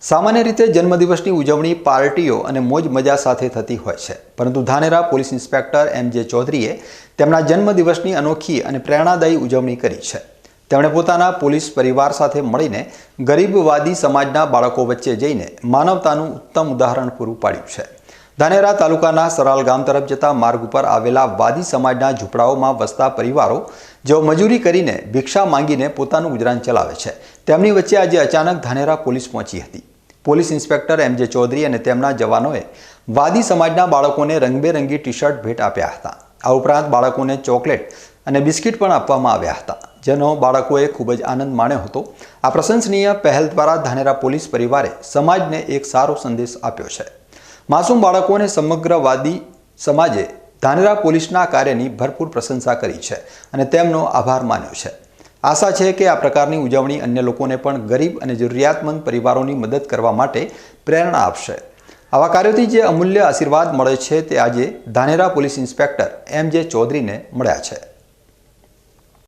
સામાન્ય રીતે જન્મદિવસની ઉજવણી પાર્ટીઓ અને મોજ મજા સાથે થતી હોય છે, પરંતુ ધાનેરા પોલીસ ઇન્સ્પેક્ટર એમ.જે. ચૌધરીએ તેમના જન્મદિવસની અનોખી અને પ્રેરણાદાયી ઉજવણી કરી છે। તેમણે પોતાના પોલીસ પરિવાર સાથે મળીને ગરીબવાદી સમાજના બાળકો વચ્ચે જઈને માનવતાનું ઉત્તમ ઉદાહરણ પૂરું પાડ્યું છે। ધાનેરા તાલુકાના સરાલ ગામ તરફ જતા માર્ગ ઉપર આવેલા વાદી સમાજના ઝૂંપડાઓમાં વસતા પરિવારો જેઓ મજૂરી કરીને ભિક્ષા માંગીને પોતાનું ગુજરાન ચલાવે છે, તેમની વચ્ચે આજે અચાનક ધાનેરા પોલીસ પહોંચી હતી। Police inspector એમ.જે. ચૌધરી અને તેમના જવાનોએ વાદી સમાજના બાળકોને રંગબેરંગી ટી-શર્ટ ભેટ આપ્યા હતા। આ ઉપરાંત બાળકોને ચોકલેટ અને બિસ્કિટ પણ આપવામાં આવ્યા હતા, જેનો બાળકોએ ખૂબ જ આનંદ માણ્યો હતો। આ પ્રશંસનીય પહેલ દ્વારા ધાનેરા પોલીસ પરિવારે સમાજને એક સારો સંદેશ આપ્યો છે। માસૂમ બાળકોને સમગ્ર વાદી સમાજે ધાનેરા પોલીસના કાર્યની ભરપૂર પ્રશંસા કરી છે અને તેમનો આભાર માન્યો છે। આશા છે કે આ પ્રકારની ઉજવણી અન્ય લોકોને પણ ગરીબ અને જરૂરિયાતમંદ પરિવારોની મદદ કરવા માટે પ્રેરણા આપશે। આવા કાર્યોથી જે અમૂલ્ય આશીર્વાદ મળે છે તે આજે ધાનેરા પોલીસ ઇન્સ્પેક્ટર એમ.જે. ચૌધરીને મળ્યા છે।